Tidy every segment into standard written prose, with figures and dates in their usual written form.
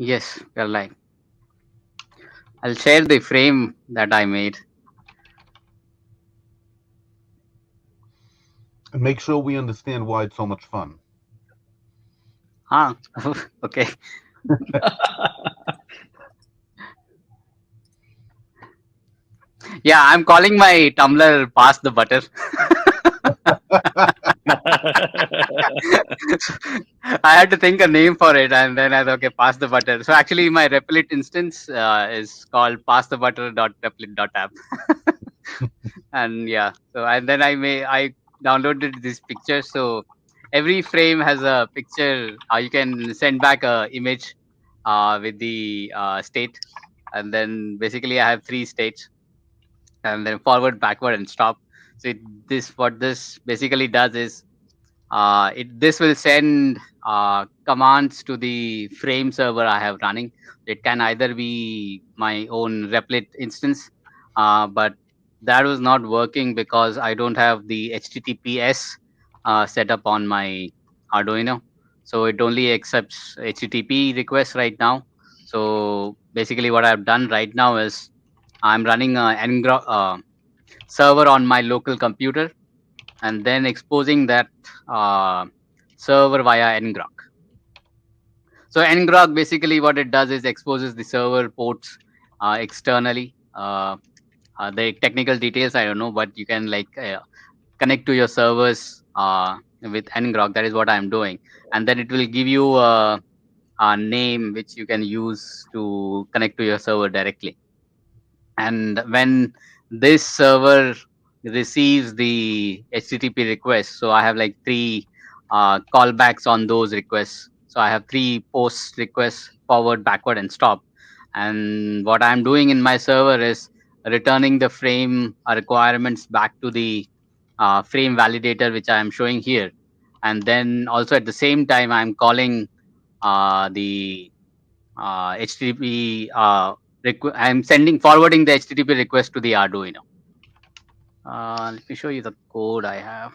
Yes, you're like. I'll share the frame that I made. And make sure we understand why it's so much fun. Ah, okay. Yeah, I'm calling my Tumblr "Pass the Butter." I had to think a name for it, and then I thought, okay, pass the butter. So actually, my Replit instance is called passthebutter.replit.app. And yeah, so and then I downloaded this picture. So every frame has a picture. You can send back a image with the state, and then basically I have three states, and then forward, backward, and stop. So this what this basically does is this will send commands to the frame server I have running. It can either be my own Replit instance, but that was not working because I don't have the HTTPS set up on my Arduino. So it only accepts HTTP requests right now. So basically, what I've done right now is I'm running a server on my local computer and then exposing that uh, server via ngrok. So ngrok basically what it does is exposes the server ports externally. The technical details I don't know, but you can like connect to your servers with ngrok. That is what I'm doing, and then it will give you a name which you can use to connect to your server directly. And when this server receives the http request, so I have like three callbacks on those requests. So I have three post requests: forward, backward, and stop. And what I'm doing in my server is returning the frame requirements back to the frame validator, which I am showing here. And then also at the same time I'm calling the HTTP. I'm sending forwarding the HTTP request to the Arduino. Let me show you the code I have.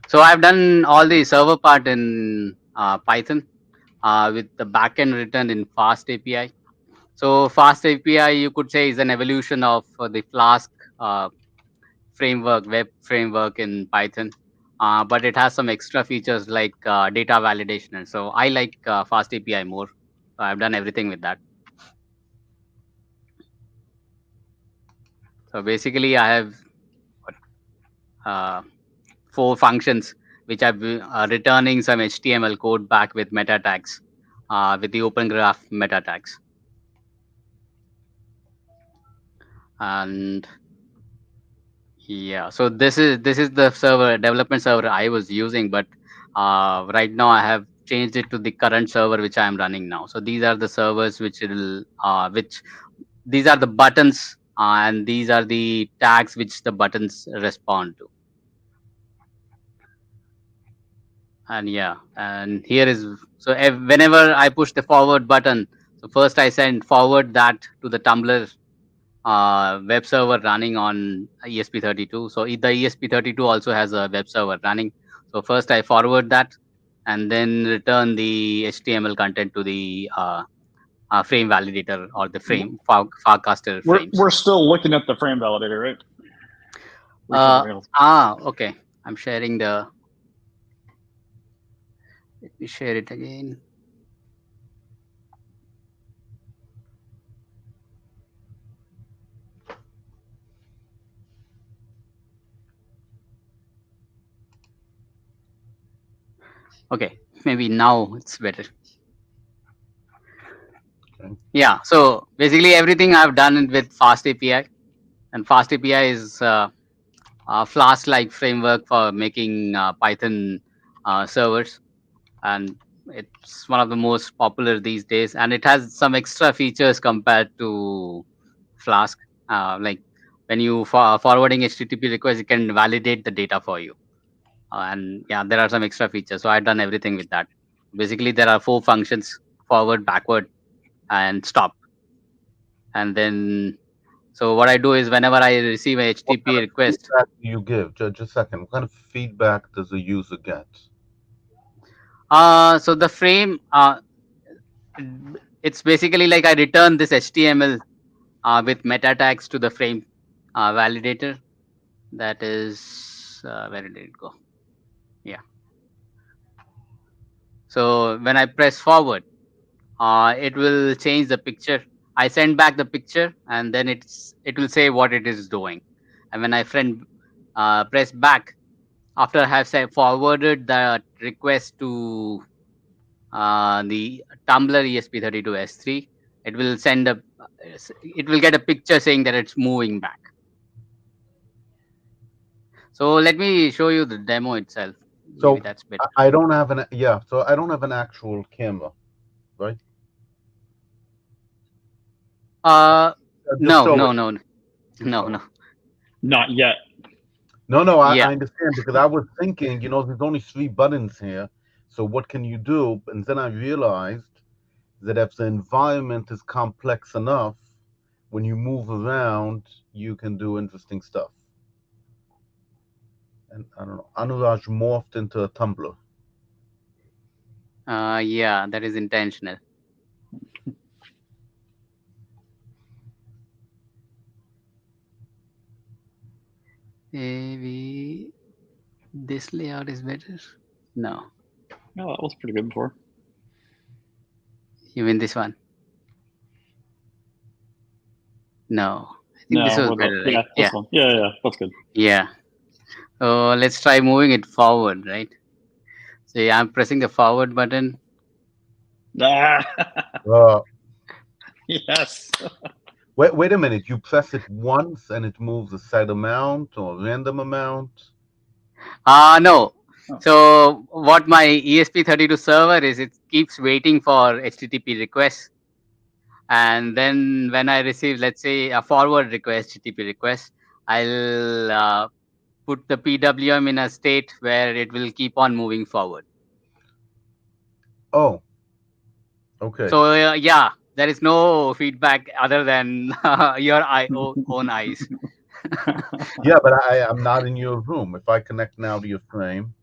So I've done all the server part in Python with the backend written in Fast API. So Fast API, you could say, is an evolution of the Flask uh, framework, web framework in Python. But it has some extra features like data validation. And so I like Fast API more. So I've done everything with that. So basically, I have uh, four functions which are returning some HTML code back with meta tags, with the Open Graph meta tags. And yeah, so this is the server development server I was using, but right now I have changed it to the current server which I am running now. So these are the servers which these are the buttons, and these are the tags which the buttons respond to. And yeah, and here is so whenever I push the forward button, so first I send forward that to the Tumblr web server running on ESP32. So the ESP32 also has a web server running. So first I forward that and then return the HTML content to the frame validator or the frame forecaster frames. We're still looking at the frame validator, right? We should be able Okay. I'm sharing the. Let me share it again. Okay, maybe now it's better. Okay. Yeah, so basically everything I've done with Fast API, and Fast API is a Flask-like framework for making Python servers, and it's one of the most popular these days. And it has some extra features compared to Flask, like when you forwarding HTTP requests, it can validate the data for you. And yeah, there are some extra features. So I've done everything with that. Basically, there are four functions: forward, backward, and stop. And then So what I do is whenever I receive a What kind HTTP of request, feedback do you give? Just a second. What kind of feedback does the user get? so the frame, it's basically like I return this HTML with meta tags to the frame validator. That is where did it go? Yeah. So when I press forward, it will change the picture. I send back the picture, and then it will say what it is doing. And when I press back after I have forwarded the request to the Tumblr ESP32S3, it will send a it will get a picture saying that it's moving back. So let me show you the demo itself. Maybe So that's better. I don't have an So I don't have an actual camera, right? Uh, Just no, show no, it. no, no, no. Not yet. No, Yeah. I understand because I was thinking, there's only 3 buttons here. So what can you do? And then I realized that if the environment is complex enough, when you move around, you can do interesting stuff. And I don't know, Anuraj morphed into a tumbler. Yeah, that is intentional. Maybe this layout is better. No, No, that was pretty good before. you mean this one? No, I think this No, was what about better, right? yeah, this Yeah, one. Yeah, that's good. yeah. So let's try moving it forward, right? So yeah, I'm pressing the forward button. Ah, Uh, yes. wait a minute. You press it once and it moves a set amount or a random amount. No. Oh. So what my ESP32 server is, it keeps waiting for HTTP requests, and then when I receive, let's say, a forward request, HTTP request, I'll put the PWM in a state where it will keep on moving forward. Oh, okay. So yeah, there is no feedback other than your own eyes. Yeah, but I'm not in your room. If I connect now to your frame,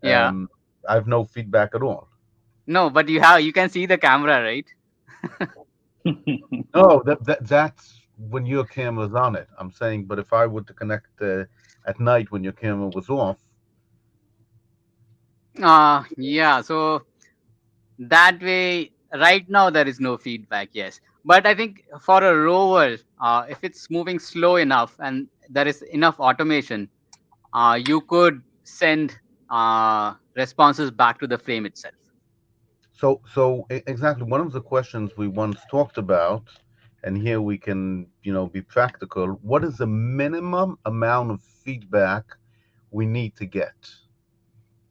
Yeah. I have no feedback at all. No, but you can see the camera, right? No, that's when your camera's on it. I'm saying, but if I were to connect at night when your camera was off, Yeah. So that way, right now there is no feedback. Yes, but I think for a rover, if it's moving slow enough and there is enough automation, you could send responses back to the frame itself. exactly one of the questions we once talked about, and here we can, be practical. What is the minimum amount of feedback we need to get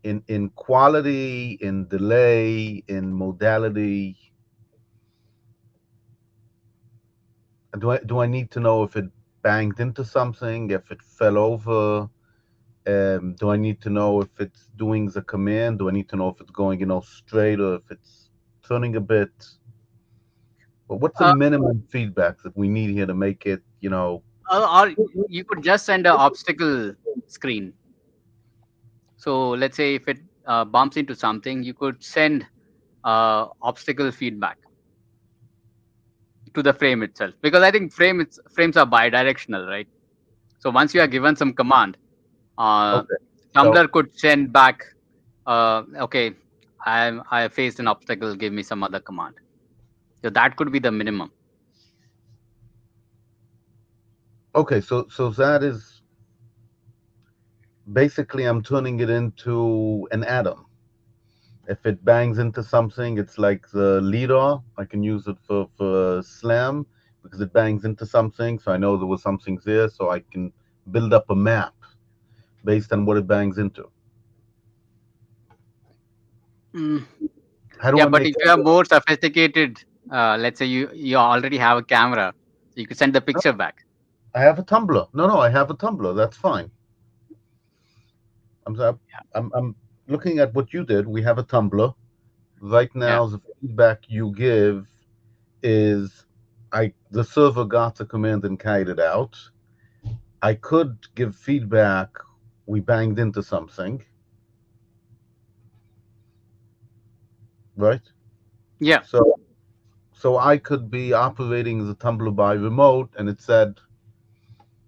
in quality, in delay, in modality? Do I need to know if it banged into something, if it fell over? Do I need to know if it's doing the command? Do I need to know if it's going, straight or if it's turning a bit? But what's the Uh, minimum feedback that we need here to make it, or you could just send an obstacle screen. So let's say if it bumps into something, you could send obstacle feedback to the frame itself, because I think frames are bidirectional, right? So once you are given some command, uh, okay. So Tumblr could send back, okay, I faced an obstacle, give me some other command. So that could be the minimum. so that is basically I'm turning it into an atom. If it bangs into something, it's like the leader. I can use it for slam because it bangs into something, so I know there was something there, so I can build up a map based on what it bangs into. Mm. How do Yeah, I but make if you have more sophisticated, let's say you already have a camera, so you could send the no, picture back. I have a tumbler. No, I have a tumbler. That's fine. I'm I'm looking at what you did. We have a tumbler. Right Yeah. now, the feedback you give is the server got the command and carried it out. I could give feedback. We banged into something, right? Yeah. So I could be operating the tumbler by remote, and it said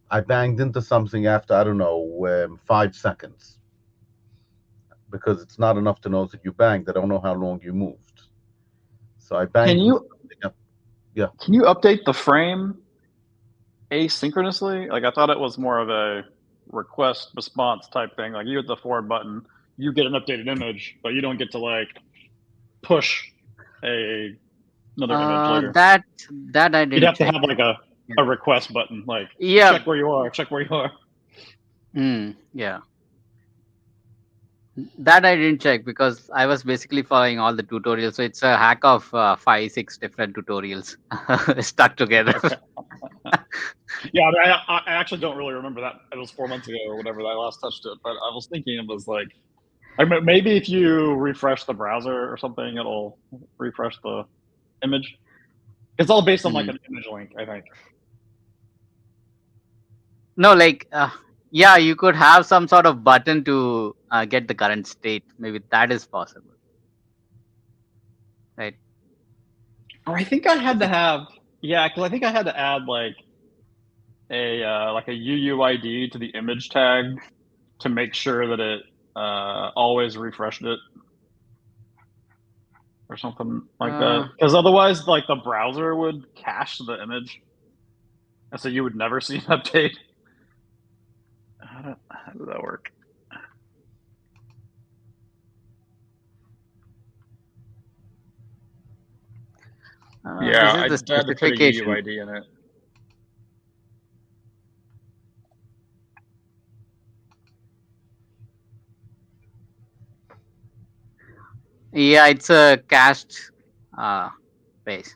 I banged into something after, I don't know, 5 seconds, because it's not enough to know that you banged. I don't know how long you moved. So I banged. Can you update the frame asynchronously? Like, I thought it was more of a request response type thing. Like, you hit the forward button, you get an updated image, but you don't get to like push another image later. That I didn't. You'd have check. to have like a request button, like check where you are, check where you are. Yeah. That I didn't check because I was basically following all the tutorials. So it's a hack of 5-6 different tutorials stuck together. Okay. Yeah, I actually don't really remember that. It was 4 months ago or whatever that I last touched it. But I was thinking it was like maybe if you refresh the browser or something, it'll refresh the image. It's all based on like an image link, I think. No, like yeah, you could have some sort of button to get the current state. Maybe that is possible, right? Or I think I had to have because I think I had to add like a UUID to the image tag to make sure that it always refreshed it or something like that. Because otherwise, like the browser would cache the image, and so you would never see an update. How did that work? Yeah, this is the I had to put a specification. UUID in it. Yeah, it's a cached page.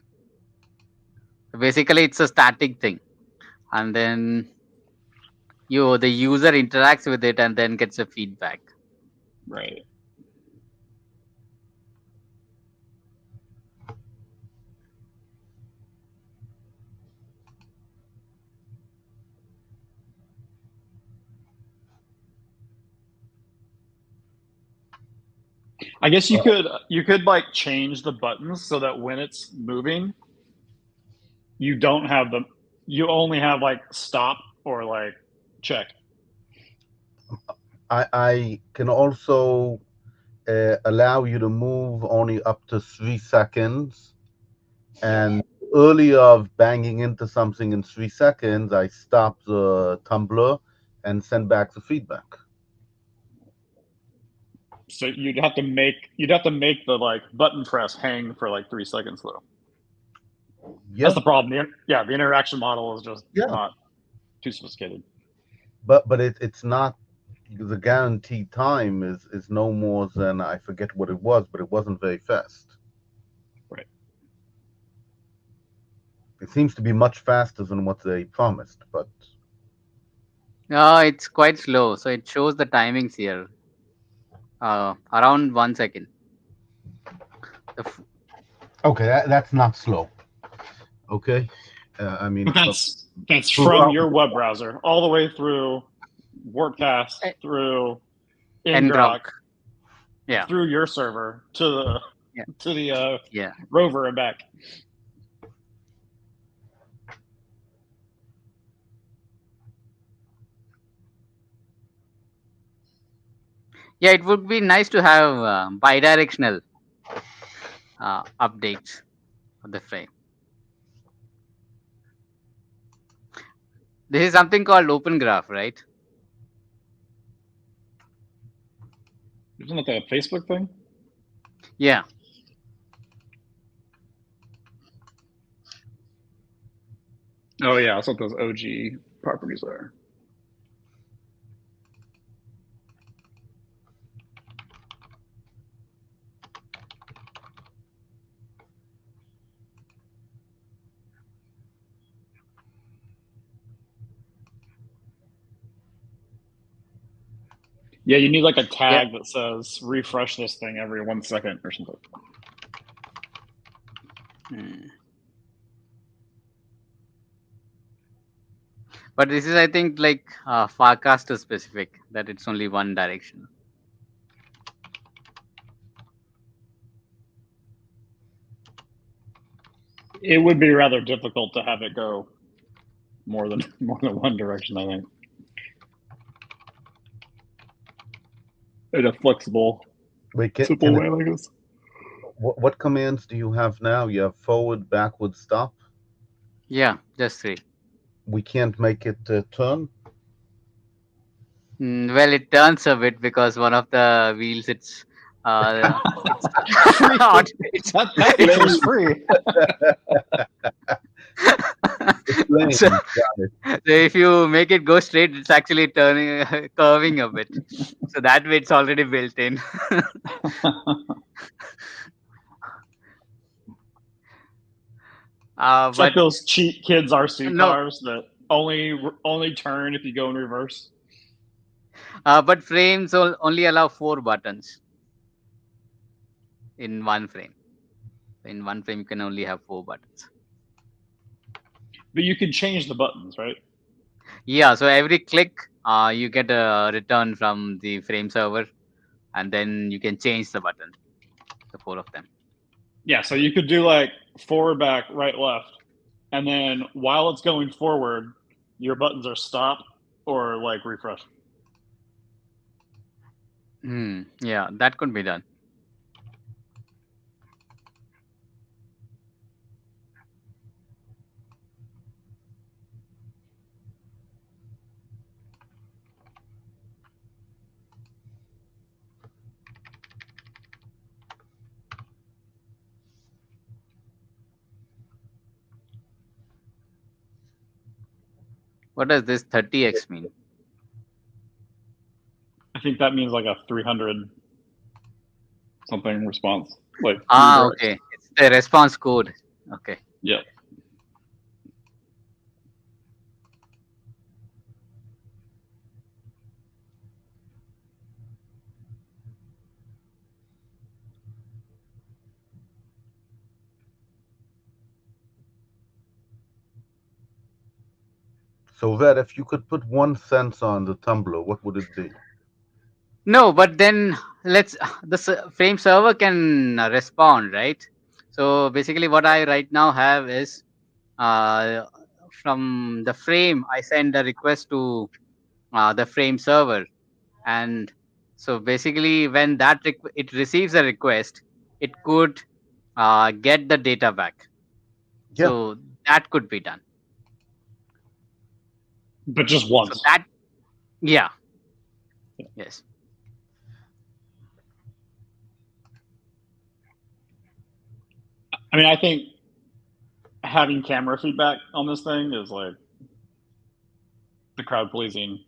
Basically, it's a static thing, and then the user interacts with it and then gets a feedback. Right. I guess you could like change the buttons so that when it's moving, you don't have you only have like stop or like check. I can also allow you to move only up to 3 seconds, and earlier of banging into something in 3 seconds, I stop the tumbler and send back the feedback. So you'd have to make the like button press hang for like 3 seconds though. Yeah. That's the problem. The interaction model is just not too sophisticated. But it's not, the guaranteed time is no more than, I forget what it was, but it wasn't very fast. Right. It seems to be much faster than what they promised, but No, it's quite slow. So it shows the timings here. Around 1 second. okay, that's not slow. Okay, I mean, that's from your web browser all the way through WordCast, through ngrok, through your server to the rover and back. Yeah, it would be nice to have bidirectional updates of the frame. This is something called Open Graph, right? Isn't it a Facebook thing? Yeah. Oh yeah, that's what those OG properties are. Yeah, you need like a tag that says refresh this thing every 1 second or something. But this is, I think, like forecaster specific, that it's only one direction. It would be rather difficult to have it go more than one direction, I think. In a flexible, Wait, simple way like this. what commands do you have now? You have forward, backward, stop. Yeah, just three. We can't make it turn. Well, it turns a bit because one of the wheels, it's Free. it's That feature is free. Explain. so, Got it. so if you make it go straight, it's actually turning, curving a bit. So that way, it's already built in. It's like But those cheap kids RC no, cars that only turn if you go in reverse. but frames only allow 4 buttons in one frame. In one frame, you can only have 4 buttons. But you can change the buttons, right? Yeah, so every click, you get a return from the frame server, and then you can change the button, the 4 of them. Yeah, so you could do like forward, back, right, left, and then while it's going forward, your buttons are stop or like refresh. Yeah, that could be done. What does this 30x mean? I think that means like a 300 something response. Like Okay. It's the response code. Okay. Yeah. So, Ved, if you could put one sensor on the tumbler, what would it be? No, but then the frame server can respond, right? So basically, what I right now have is uh, from the frame, I send a request to the frame server, and so basically, when it receives a request, it could get the data back. Yeah. So that could be done. But just once. So that, yeah, yes. I mean, I think having camera feedback on this thing is like the crowd pleasing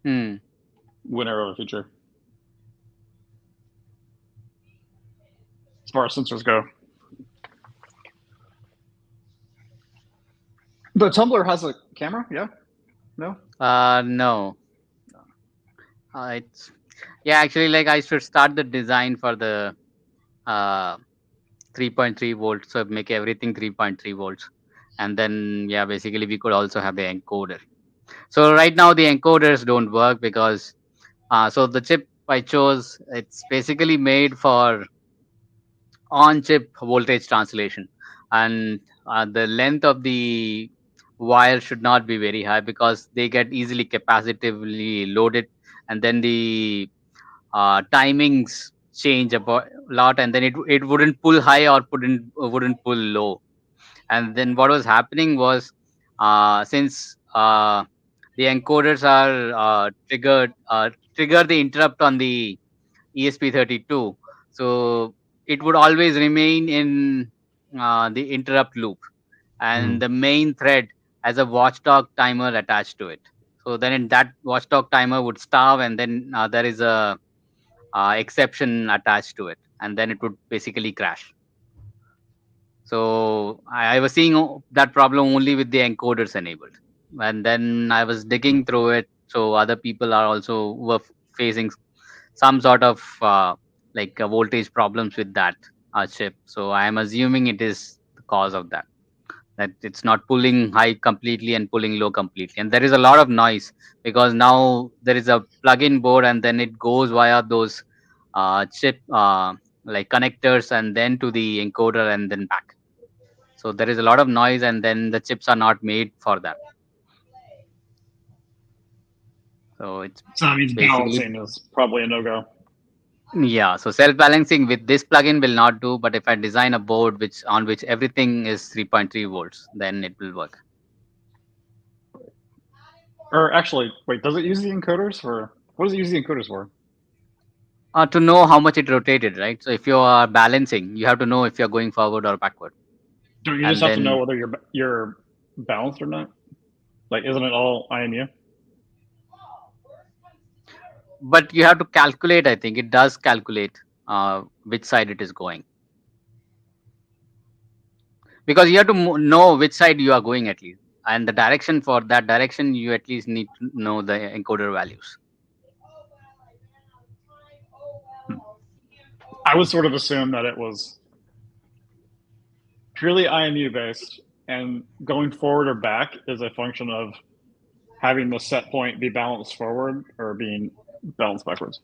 winner of a feature. As far as sensors go. The Tumblr has a camera, yeah? No? No. It's actually, like, I should start the design for the 3.3 volts, so make everything 3.3 volts, and then basically we could also have the encoder. So right now the encoders don't work because so the chip I chose, it's basically made for on-chip voltage translation, and the length of the wire should not be very high because they get easily capacitively loaded, and then the timings change a lot, and then it wouldn't pull high or wouldn't pull low. And then what was happening was, since the encoders are trigger the interrupt on the ESP32, so it would always remain in the interrupt loop, and the main thread has a watchdog timer attached to it. So then that watchdog timer would starve, and then there is a exception attached to it, and then it would basically crash. So I was seeing that problem only with the encoders enabled, and then I was digging through it. So other people are also were facing some sort of voltage problems with that chip. So I am assuming it is the cause of that. that it's not pulling high completely and pulling low completely. And there is a lot of noise because now there is a plug-in board and then it goes via those chip like connectors and then to the encoder and then back. So there is a lot of noise and then the chips are not made for that. So it's So that means basically, balancing is probably a no-go. yeah. So self-balancing with this plugin will not do, but if I design a board on which everything is 3.3 volts, then it will work. Or actually, wait, does it use the encoders for? What does it use the encoders for? To know how much it rotated, right? So if you are balancing, you have to know if you're going forward or backward. Don't you And just have to know then, whether you're balanced or not? Like, isn't it all IMU? but you have to calculate. I think it does calculate which side it is going, because you have to know which side you are going at least, and the direction for that direction you at least need to know the encoder values. I would sort of assume that it was purely IMU based, and going forward or back is a function of having the set point be balanced forward or being balanced backwards.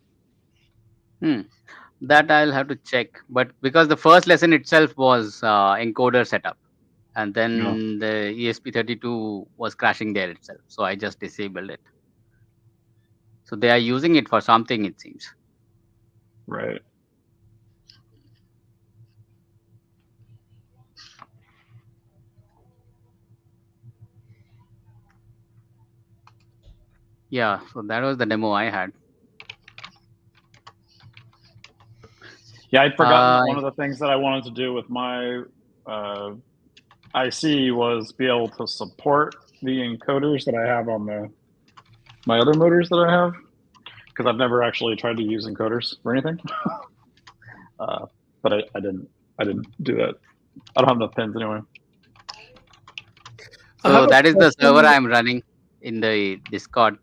That I'll have to check, but because the first lesson itself was encoder setup, and then the ESP32 was crashing there itself, so I just disabled it. So they are using it for something, it seems. Right. Yeah, so that was the demo I had. Yeah, I'd forgotten one of the things that I wanted to do with my IC was be able to support the encoders that I have on my other motors that I have, because I've never actually tried to use encoders for anything. But I didn't do that. I don't have enough pins anyway. So that is the server I'm running in the Discord,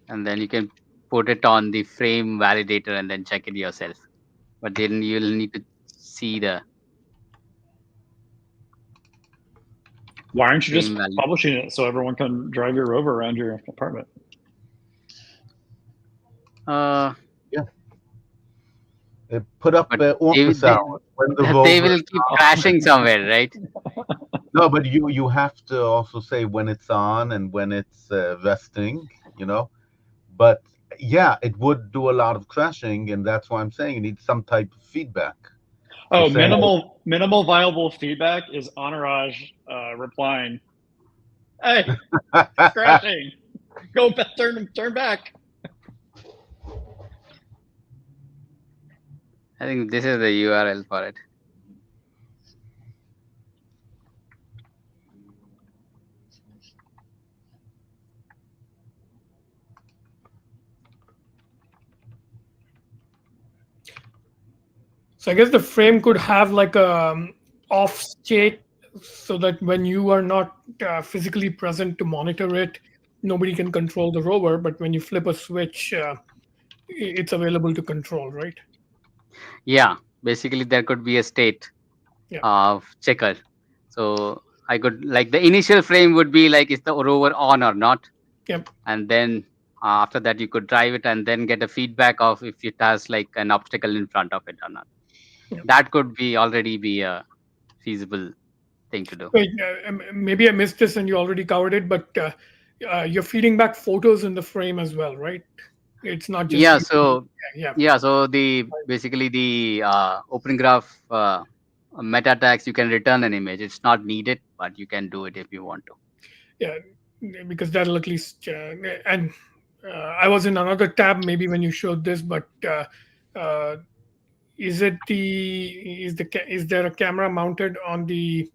and then you can put it on the frame validator and then check it yourself. But then you'll need to see the. Why aren't you just publishing it so everyone can drive your rover around your apartment? Yeah. They put up office hours when the they will keep crashing somewhere, right? No, but you have to also say when it's on and when it's resting, you know. But yeah, it would do a lot of crashing, and that's why I'm saying you need some type of feedback. Oh, minimal viable feedback is Anuraj replying, "Hey, crashing. Go turn back." I think this is the URL for it. So I guess the frame could have like a off state, so that when you are not physically present to monitor it, nobody can control the rover. But when you flip a switch, it's available to control, right? Yeah, basically there could be a state of checker. So I could, like, the initial frame would be like, is the rover on or not? Yep. And then after that you could drive it and then get a feedback of if it has like an obstacle in front of it or not. Yep. That could already be a feasible thing to do. Wait, maybe I missed this and you already covered it, but you're feeding back photos in the frame as well, right? It's not just so the basically the open graph meta tags, you can return an image. It's not needed, but you can do it if you want to. Yeah, because that'll at least and I was in another tab maybe when you showed this, but is there a camera mounted on the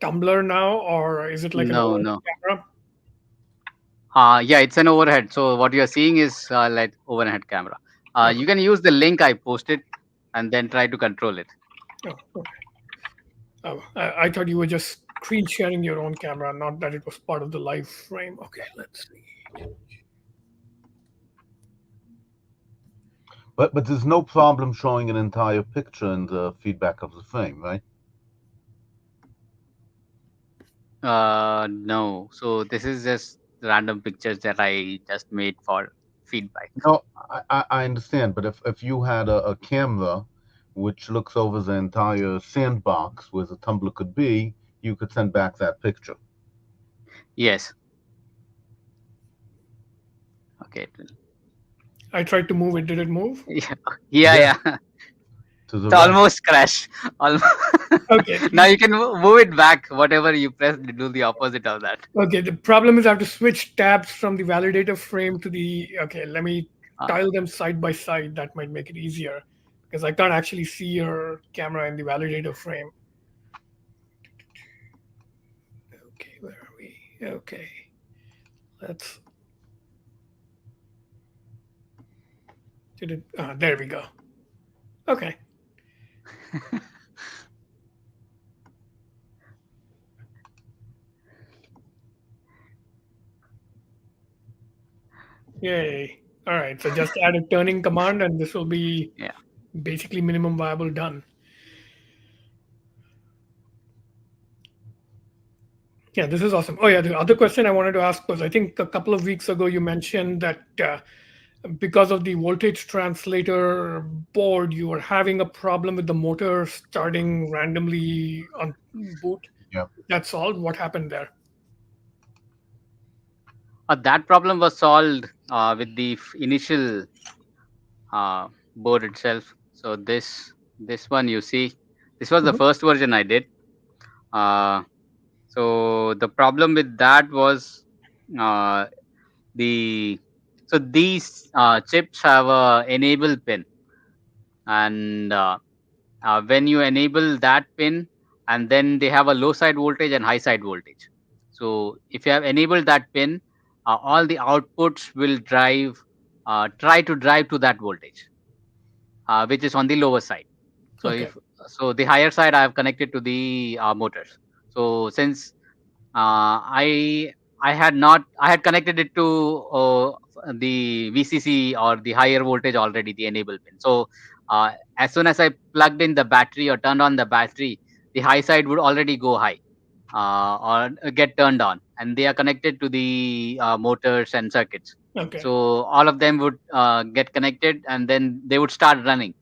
tumbler now, or is it like an overhead camera? Yeah, it's an overhead. So what you're seeing is like overhead camera. You can use the link I posted and then try to control it. Oh, okay. Oh, I thought you were just screen sharing your own camera, not that it was part of the live frame. Okay, let's see. But there's no problem showing an entire picture in the feedback of the frame, right? No. So this is just random pictures that I just made for feedback. No, I understand, but if you had a camera which looks over the entire sandbox where the tumbler could be, you could send back that picture. Yes. Okay. I tried to move it. Did it move? Yeah. Yeah. Yeah. To the It's right. almost crash. Almost. Okay. Now you can move it back. Whatever you press, do the opposite of that. Okay. The problem is I have to switch tabs from the validator frame to the. Okay. Let me Uh, tile them side by side. That might make it easier because I can't actually see your camera in the validator frame. Okay. Where are we? Okay. Let's. Did it? There we go. Okay. Yay. All right. So just add a turning command and this will be yeah. basically minimum viable done. Yeah, this is awesome. Oh, yeah. The other question I wanted to ask was I think a couple of weeks ago you mentioned that because of the voltage translator board, you were having a problem with the motor starting randomly on boot. Yeah. That's solved. What happened there? That problem was solved with the initial board itself. So this one you see, this was the Mhm. first version I did. So the problem with that was uh, the so these chips have a enable pin, and when you enable that pin, and then they have a low side voltage and high side voltage. So if you have enabled that pin, all the outputs will try to drive to that voltage, which is on the lower side. So Okay. if so, the higher side I have connected to the motors. So since I I had connected it to the VCC or the higher voltage already, the enable pin. So as soon as I plugged in the battery or turned on the battery, the high side would already go high or get turned on, and they are connected to the motors and circuits. Okay. So all of them would get connected, and then they would start running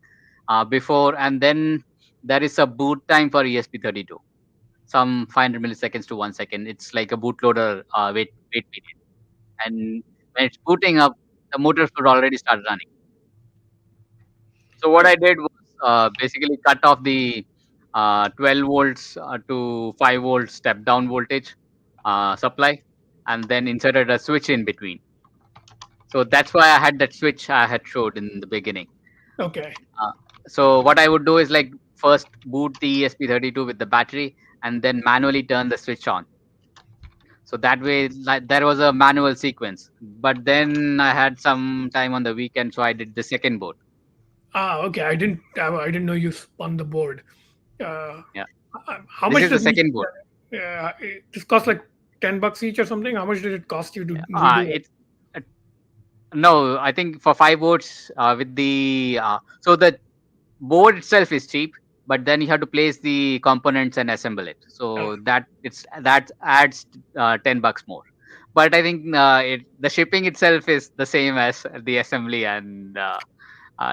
before, and then there is a boot time for ESP32, some 500 milliseconds to 1 second. It's like a bootloader wait period. And when it's booting up, the motors would already start running. So what I did was basically cut off the 12 volts to 5 volts step down voltage supply, and then inserted a switch in between. So that's why I had that switch I had showed in the beginning. Okay. So what I would do is like first boot the ESP32 with the battery, and then manually turn the switch on. So that way, like, there was a manual sequence. But then I had some time on the weekend, so I did the second boot. Okay. I didn't know you spun the board. Uh, Yeah, how this much is the does second boot. this cost like $10 each or something? How much did it cost you to Uh, redo it? it's no, I think for 5 boards with the so the board itself is cheap, but then you have to place the components and assemble it. Oh, So that adds $10 more. But I think the shipping itself is the same as the assembly and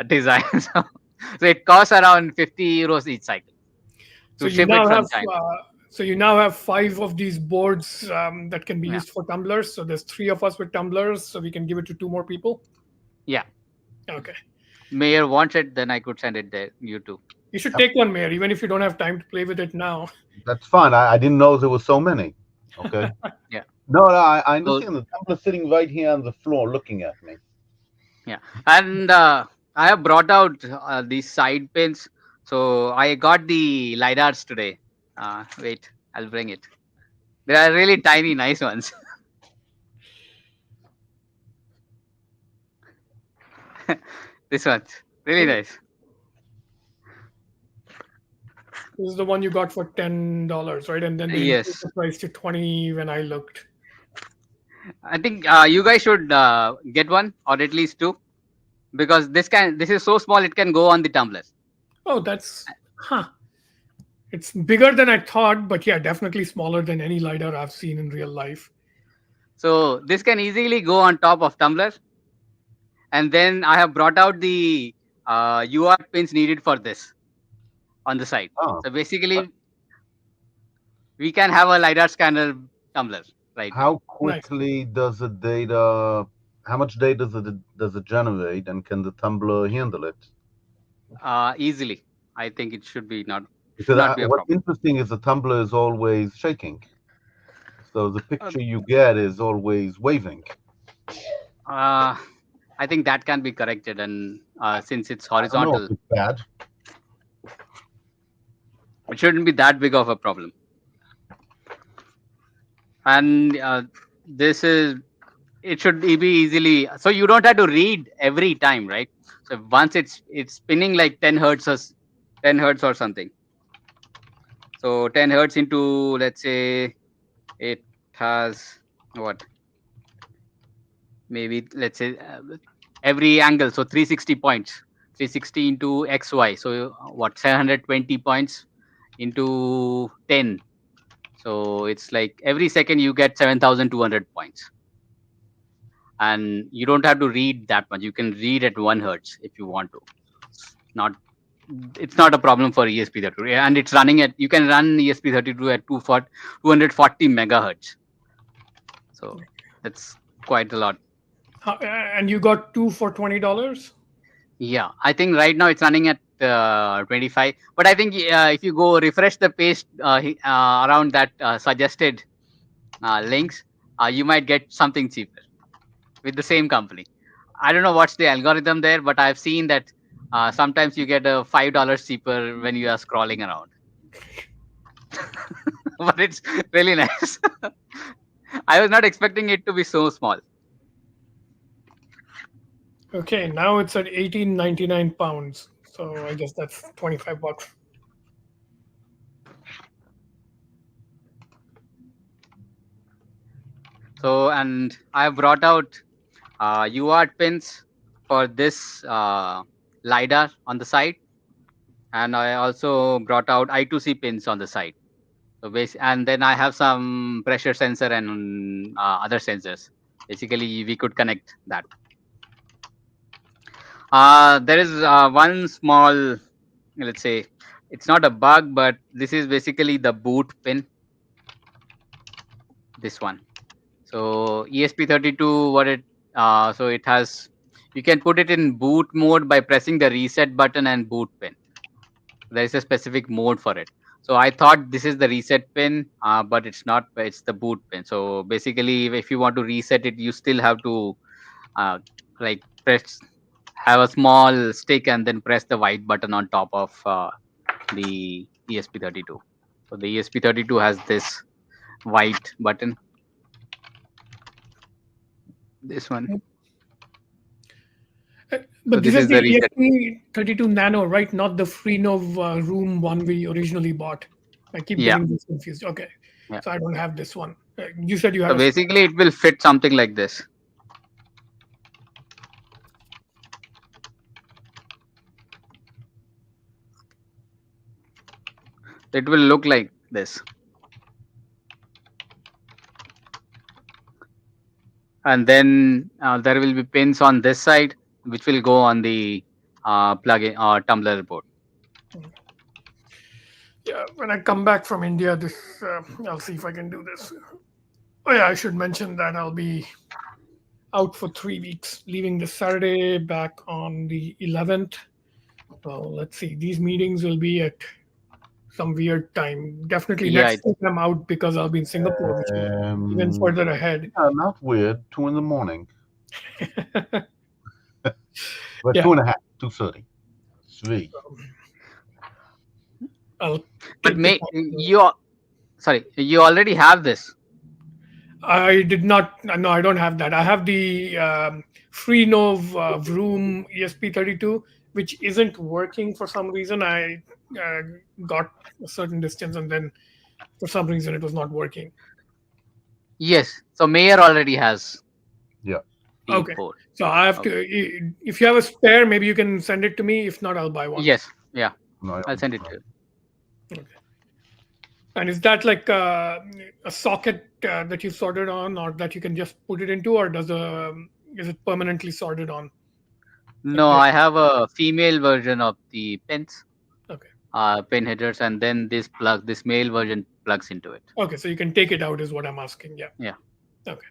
design. So it costs around 50 euros each cycle so to you ship it now have from China. so you now have five of these boards that can be Yeah, used for tumblers. So there's three of us with tumblers, so we can give it to two more people. yeah. Okay. Mayor wants it, then I could send it there. You too. You should take one, Mayor, even if you don't have time to play with it now. That's fine. I didn't know there were so many. Okay. Yeah. No, I So understand. The tumbler sitting right here on the floor looking at me. yeah, and I have brought out these side pins. So I got the lidars today. Wait, I'll bring it. They are really tiny, nice ones. This one's really nice. This is the one you got for $10, right? And then they increased Yes, the price to 20 when I looked. I think you guys should get one or at least two, because this is so small it can go on the tumblers. Oh, that's huh. It's bigger than I thought, but yeah, definitely smaller than any LiDAR I've seen in real life. So this can easily go on top of tumbler. And then I have brought out the UART pins needed for this on the side. Oh, So basically, we can have a LiDAR scanner tumbler right now. how quickly does the data? How much data does it generate, and can the tumbler handle it? Easily. I think it should be not Because be a what's problem. interesting is the tumbler is always shaking, so the picture you get is always waving. I think that can be corrected, and since it's I don't know horizontal, if it's bad. it shouldn't be that big of a problem. And it should be easily, so you don't have to read every time, right? So once it's spinning like 10 hertz or something. So 10 hertz into, let's say, it has what? Maybe let's say every angle, so 360 points, 360 into XY. So what, 720 points into 10. So it's like every second you get 7,200 points. And you don't have to read that much. You can read at 1 hertz if you want to. It's not a problem for ESP32, and it's running at, you can run ESP32 at 240 megahertz. So that's quite a lot. And you got 2 for $20? Yeah, I think right now it's running at 25. But I think if you go refresh the page around that suggested links, you might get something cheaper with the same company. I don't know what's the algorithm there, but I've seen that sometimes you get a $5 cheaper when you are scrolling around. But it's really nice. I was not expecting it to be so small. Okay, now it's at 1899 pounds. So I guess that's $25. So, and I brought out UART pins for this LiDAR on the side. And I also brought out I2C pins on the side. So and then I have some pressure sensor and other sensors. Basically, we could connect that. There is one small, let's say, it's not a bug, but this is basically the boot pin. This one. So ESP32, so it has, you can put it in boot mode by pressing the reset button and boot pin. There is a specific mode for it. So I thought this is the reset pin, but it's not. It's the boot pin. So basically, if you want to reset it, you still have to like have a small stick and then press the white button on top of the ESP32. So the ESP32 has this white button. This one. But So this this is is the the reset. ESP32 Nano, right? Not the Freenov Room one we originally bought. I keep getting this confused. Okay, Yeah. so I don't have this one. You said you So have. basically, it will fit something like this. It will look like this. And then there will be pins on this side, which will go on the plug-in or tumbler board. Yeah, when I come back from India, I'll see if I can do this. Oh yeah, I should mention that I'll be out for 3 weeks, leaving this Saturday, back on the 11th. So let's see. These meetings will be at some weird time. Definitely next week I'm out because I'll be in Singapore, which is even further ahead. Not weird. 2 in the morning. But Yeah. 2:30, 2:30, 3. But you already have this. I did not. No, I don't have that. I have the Freenov Vroom ESP32, which isn't working for some reason. I got a certain distance, and then for some reason it was not working. Yes. So Mayer already has. Yeah. Okay. So I have to. If you have a spare, maybe you can send it to me. If not, I'll buy one. Yes. Yeah. No, I'll send it to you. Okay. And is that like a socket that you soldered on, or that you can just put it into, or is it permanently soldered on? No, I have a female version of the pins, Okay. pin headers, and then this male version plugs into it. Okay, so you can take it out, is what I'm asking. Yeah. Yeah. Okay.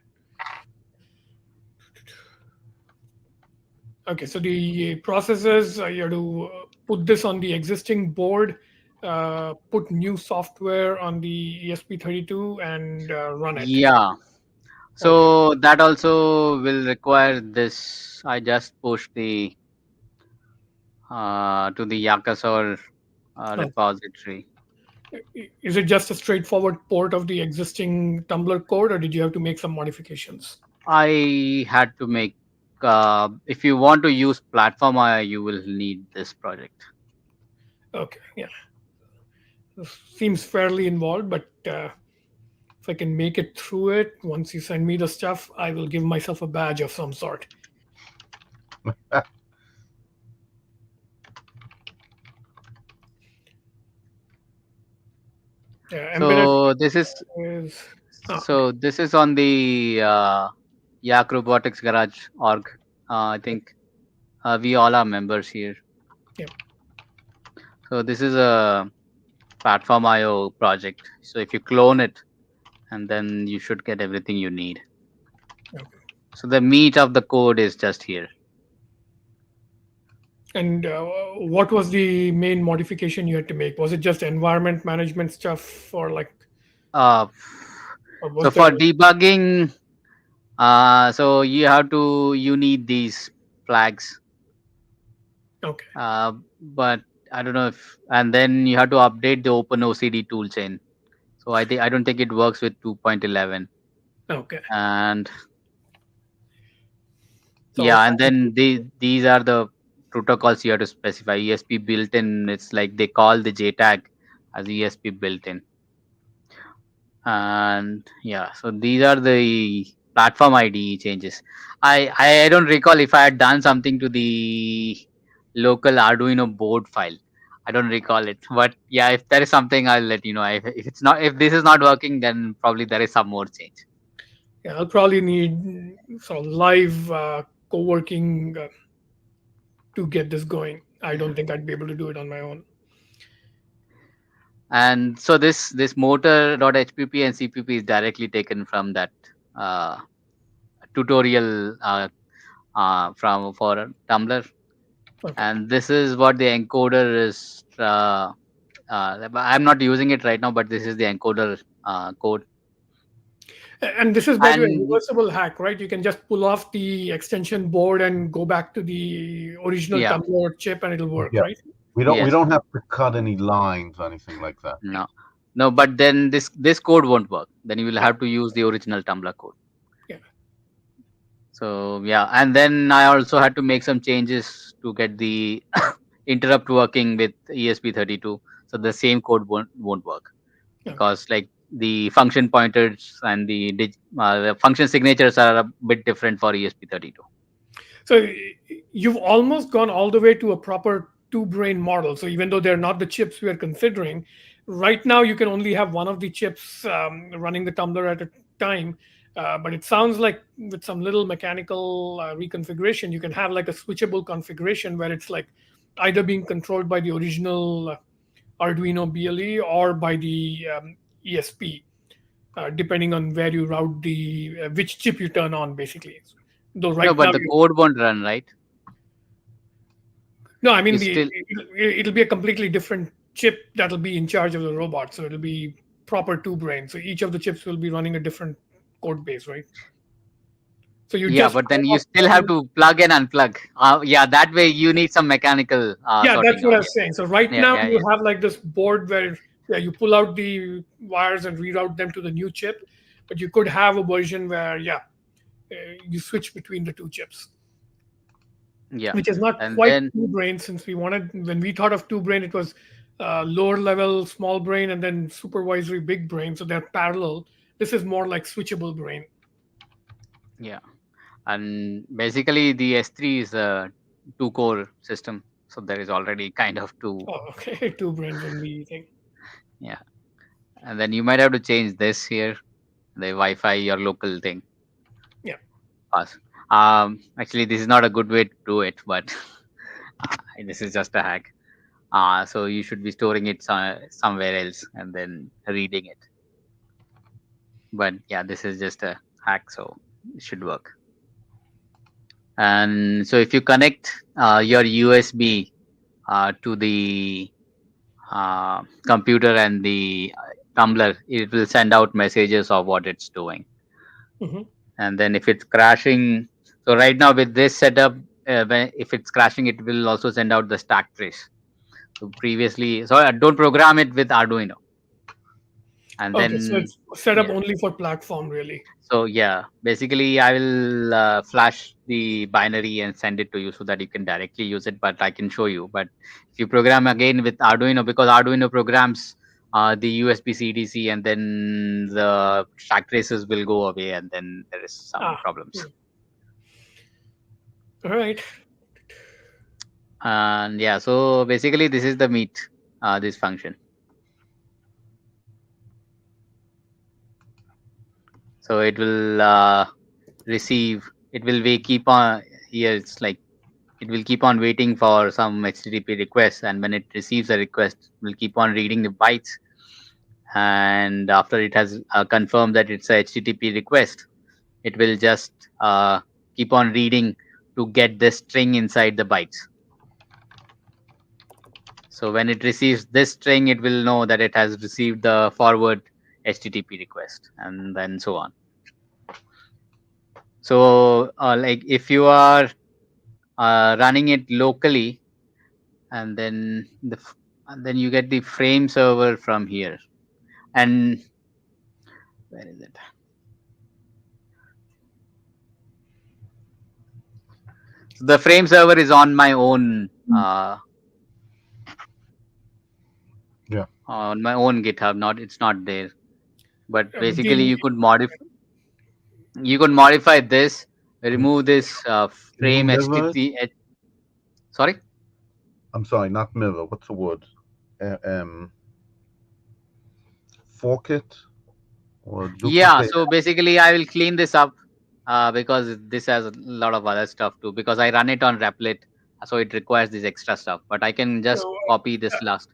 Okay, so the process is you have to put this on the existing board, put new software on the ESP32, and run it. Yeah. So that also will require this. I just pushed the to the Yakasor repository. Is it just a straightforward port of the existing Tumblr code, or did you have to make some modifications? I had to make. If you want to use Platform I, you will need this project. Okay, yeah. This seems fairly involved, but if I can make it through it, once you send me the stuff, I will give myself a badge of some sort. So this is this is on the YaRG Robotics Garage org. I think we all are members here. Yeah. So this is a Platform IO project. So if you clone it, and then you should get everything you need. Okay. So the meat of the code is just here. And what was the main modification you had to make? Was it just environment management stuff, or like? So for debugging, so you need these flags. Okay. But I don't know if, and then you have to update the OpenOCD toolchain. So I don't think it works with 2.11. Okay. And so, yeah, and then these are the protocols you have to specify. ESP built-in. It's like they call the JTAG as ESP built-in. And yeah, so these are the platform IDE changes. I don't recall if I had done something to the local Arduino board file. I don't recall it, but yeah, if there is something, I'll let you know. If this is not working, then probably there is some more change. Yeah, I'll probably need sort of live co-working to get this going. I don't think I'd be able to do it on my own. And so this motor.hpp and CPP is directly taken from that tutorial for Tumblr. Okay. And this is what the encoder is. I'm not using it right now, but this is the encoder code. And this is, by the way, a reversible hack, right? You can just pull off the extension board and go back to the original Tumblr chip, and it'll work, right? We don't have to cut any lines or anything like that. No, but then this code won't work. Then you will have to use the original Tumblr code. Yeah. So yeah, and then I also had to make some changes to get the interrupt working with ESP32. So the same code won't work because like the function pointers and the function signatures are a bit different for ESP32. So you've almost gone all the way to a proper two-brain model. So even though they're not the chips we are considering, right now you can only have one of the chips running the Tumblr at a time. But it sounds like with some little mechanical reconfiguration, you can have like a switchable configuration where it's like either being controlled by the original Arduino BLE or by the ESP, depending on where you route which chip you turn on, basically. Though right no, but the code won't run, right? No, I mean it'll be a completely different chip that'll be in charge of the robot. So it'll be proper two-brain. So each of the chips will be running a different code base, right? So but then you still have to plug and unplug. That way you need some mechanical. That's what I was saying. So right now you have like this board where you pull out the wires and reroute them to the new chip, but you could have a version where you switch between the two chips. Yeah, which is not quite two-brain, since when we thought of two-brain, it was lower level small brain and then supervisory big brain. So they're parallel. This is more like switchable brain. Yeah, and basically the S3 is a two-core system, so there is already kind of two. Oh, okay, two brains in the thing. Yeah, And then you might have to change this here, the Wi-Fi, your local thing. Yeah. Pass. Actually, this is not a good way to do it, but this is just a hack. So you should be storing it somewhere else and then reading it. But yeah, this is just a hack, so it should work. And so if you connect your USB to the computer and the tumbler, it will send out messages of what it's doing. Hmm. And then if it's crashing, so right now with this setup, if it's crashing, it will also send out the stack trace. So previously, so don't program it with Arduino. And Okay, so then it's set up yeah. only for platform, really. So yeah, basically I will flash the binary and send it to you so that you can directly use it. But I can show you. But if you program again with Arduino, because Arduino programs the USB CDC, and then the stack traces will go away, and then there is some problems. All right. And yeah, so basically this is the meat, this function. So it will receive, it will keep on here. It's like it will keep on waiting for some HTTP request, and when it receives a request, it will keep on reading the bytes. And after it has confirmed that it's a HTTP request, it will just keep on reading to get the string inside the bytes. So when it receives this string, it will know that it has received the forward HTTP request, and then so on. So like if you are running it locally, and then then you get the frame server from here. And where is it? So the frame server is on my own on my own GitHub. It's not there. But basically you could modify this, remove this frame HTTP. Sorry? I'm sorry, not mirror. What's the word? Fork it or duplicate? Yeah, so basically I will clean this up because this has a lot of other stuff too, because I run it on Replit, so it requires this extra stuff. But I can just copy this last.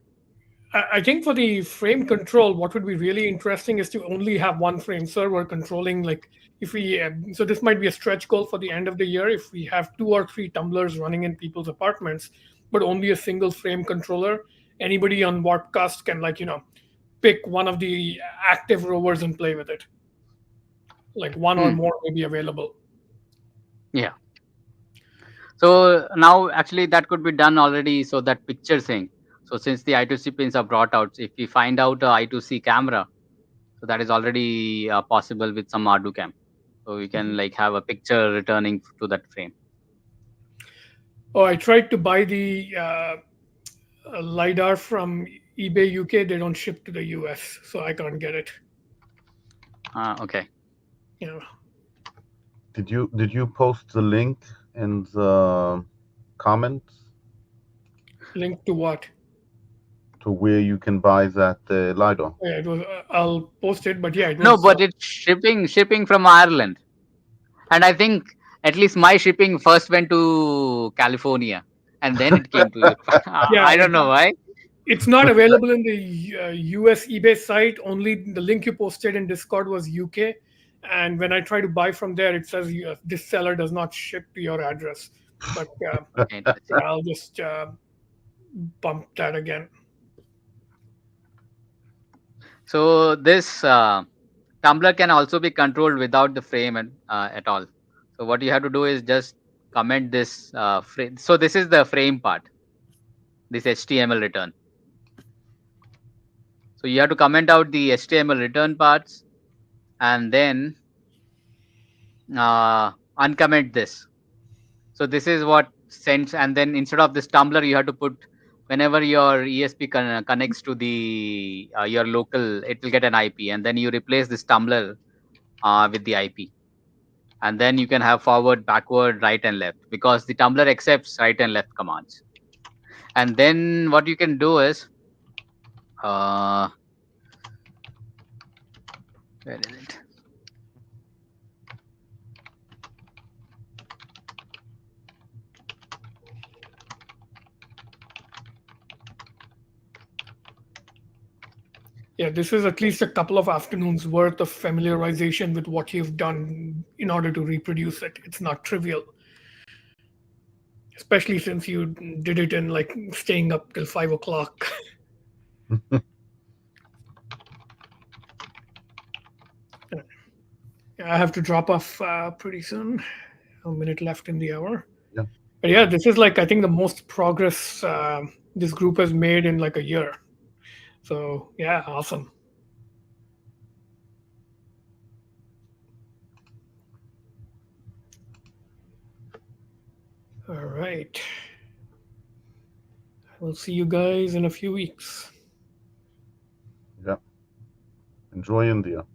I think for the frame control, what would be really interesting is to only have one frame server controlling. Like if we, so this might be a stretch goal for the end of the year. If we have 2 or 3 tumblers running in people's apartments, but only a single frame controller, anybody on Warpcast can pick one of the active rovers and play with it. Like one or more may be available. Yeah. So now actually that could be done already. So that picture thing. So since the I2C pins are brought out, if we find out a I2C camera, so that is already possible with some ArduCam. So we can like have a picture returning to that frame. Oh, I tried to buy the LiDAR from eBay UK. They don't ship to the US, so I can't get it. Okay. Yeah. Did you post the link in the comments? Link to what? To where you can buy that LiDAR. Yeah, it was. I'll post it, but yeah, it was. No, but it's shipping from Ireland, and I think at least my shipping first went to California, and then it came to you. Yeah, I don't know why. It's not available in the US eBay site. Only the link you posted in Discord was UK, and when I try to buy from there, it says this seller does not ship to your address. But I'll just bump that again. So this tumbler can also be controlled without the frame at all. So what you have to do is just comment this frame. So this is the frame part, this HTML return. So you have to comment out the HTML return parts, and then uncomment this. So this is what sends, and then instead of this tumbler, you have to put, whenever your ESP connects to the your local, it will get an IP, and then you replace this tumbler with the IP, and then you can have forward, backward, right, and left, because the tumbler accepts right and left commands. And then what you can do is Where is it? Yeah, this is at least a couple of afternoons worth of familiarization with what you've done in order to reproduce it. It's not trivial, especially since you did it in like staying up till 5 o'clock. I have to drop off pretty soon. A minute left in the hour. Yeah. But yeah, this is like I think the most progress this group has made in like a year. So yeah, awesome. All right. I will see you guys in a few weeks. Yeah. Enjoy India.